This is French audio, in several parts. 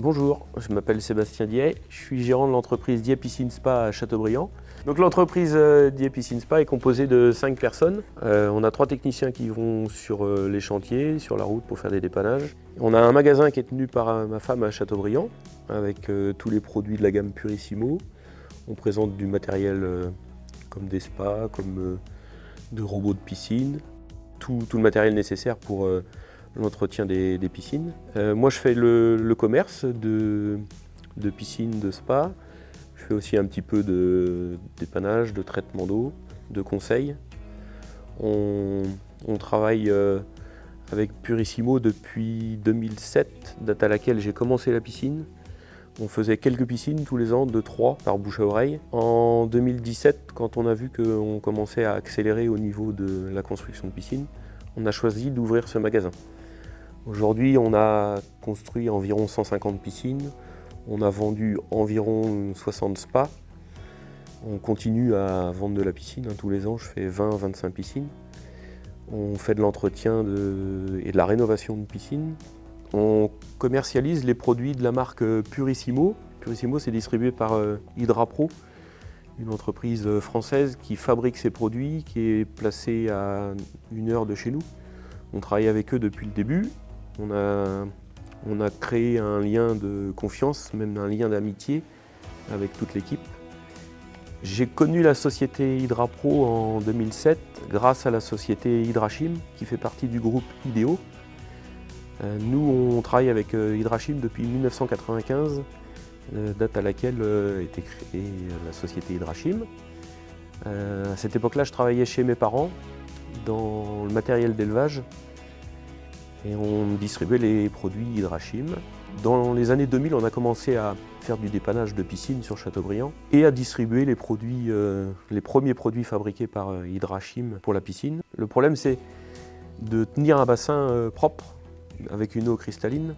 Bonjour, je m'appelle Sébastien Diet, je suis gérant de l'entreprise Diet Piscine Spa à Châteaubriand. Donc l'entreprise Diet Piscine Spa est composée de 5 personnes. On a 3 techniciens qui vont sur les chantiers, sur la route pour faire des dépannages. On a un magasin qui est tenu par ma femme à Châteaubriand avec tous les produits de la gamme Purissimo. On présente du matériel comme des spas, comme de robots de piscine, tout le matériel nécessaire pour l'entretien des piscines. Moi je fais le commerce de piscines, de spa. Je fais aussi un petit peu de dépannage, de traitement d'eau, de conseils. On travaille avec Purissimo depuis 2007, date à laquelle j'ai commencé la piscine. On faisait quelques piscines tous les ans, 2-3 par bouche à oreille. En 2017, quand on a vu qu'on commençait à accélérer au niveau de la construction de piscines, on a choisi d'ouvrir ce magasin. Aujourd'hui, on a construit environ 150 piscines, on a vendu environ 60 spas. On continue à vendre de la piscine, tous les ans je fais 20-25 piscines. On fait de l'entretien et de la rénovation de piscines. On commercialise les produits de la marque Purissimo. Purissimo, c'est distribué par Hydrapro, une entreprise française qui fabrique ces produits, qui est placée à 1 heure de chez nous. On travaille avec eux depuis le début. On a créé un lien de confiance, même un lien d'amitié avec toute l'équipe. J'ai connu la société Hydrapro en 2007 grâce à la société Hydrachim qui fait partie du groupe Idéo. Nous, on travaille avec Hydrachim depuis 1995, date à laquelle a été créée la société Hydrachim. À cette époque-là, je travaillais chez mes parents dans le matériel d'élevage et on distribuait les produits Hydrachim. Dans les années 2000, on a commencé à faire du dépannage de piscine sur Châteaubriand et à distribuer les premiers produits fabriqués par Hydrachim pour la piscine. Le problème, c'est de tenir un bassin propre avec une eau cristalline.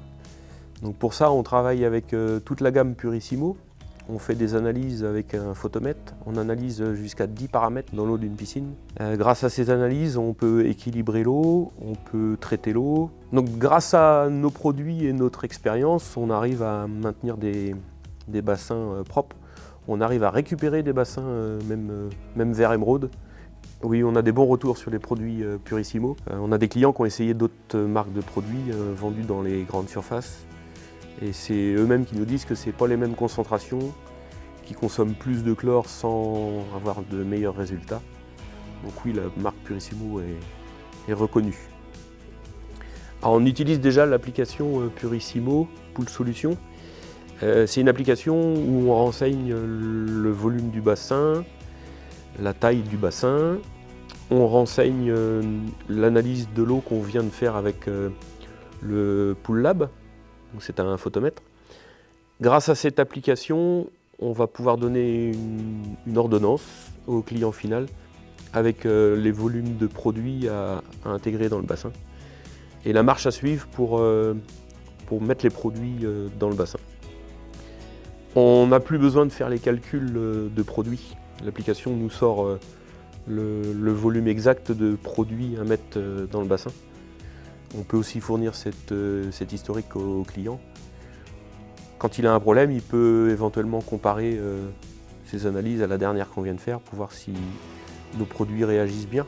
Donc pour ça, on travaille avec toute la gamme Purissimo. On fait des analyses avec un photomètre. On analyse jusqu'à 10 paramètres dans l'eau d'une piscine. Grâce à ces analyses, on peut équilibrer l'eau, on peut traiter l'eau. Donc grâce à nos produits et notre expérience, on arrive à maintenir des bassins propres. On arrive à récupérer des bassins même vert émeraude. Oui, on a des bons retours sur les produits Purissimo. On a des clients qui ont essayé d'autres marques de produits vendus dans les grandes surfaces. Et c'est eux-mêmes qui nous disent que ce n'est pas les mêmes concentrations, qui consomment plus de chlore sans avoir de meilleurs résultats. Donc oui, la marque Purissimo est reconnue. Alors on utilise déjà l'application Purissimo Pool Solution. C'est une application où on renseigne le volume du bassin, la taille du bassin. On renseigne l'analyse de l'eau qu'on vient de faire avec le Pool Lab. C'est un photomètre. Grâce à cette application, on va pouvoir donner une ordonnance au client final avec les volumes de produits à intégrer dans le bassin et la marche à suivre pour mettre les produits dans le bassin. On n'a plus besoin de faire les calculs de produits. L'application nous sort le volume exact de produits à mettre dans le bassin. On peut aussi fournir cet historique au client. Quand il a un problème, il peut éventuellement comparer ses analyses à la dernière qu'on vient de faire pour voir si nos produits réagissent bien.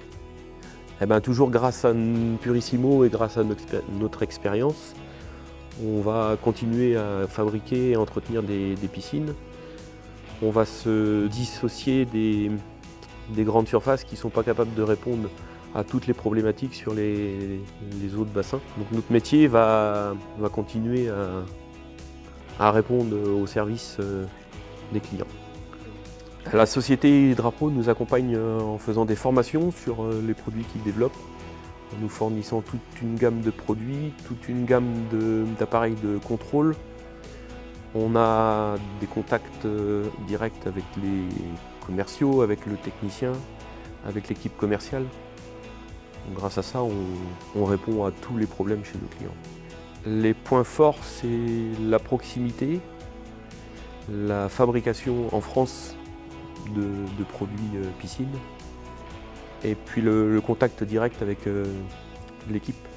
Et bien, toujours grâce à Purissimo et grâce à notre expérience, on va continuer à fabriquer et entretenir des piscines. On va se dissocier des grandes surfaces qui ne sont pas capables de répondre à toutes les problématiques sur les eaux de bassin. Donc notre métier va continuer à répondre aux services des clients. La société Hydrapro nous accompagne en faisant des formations sur les produits qu'ils développent, en nous fournissant toute une gamme de produits, toute une gamme d'appareils de contrôle. On a des contacts directs avec les commerciaux, avec le technicien, avec l'équipe commerciale. Donc, grâce à ça, on répond à tous les problèmes chez nos clients. Les points forts, c'est la proximité, la fabrication en France de produits piscine et puis le contact direct avec l'équipe.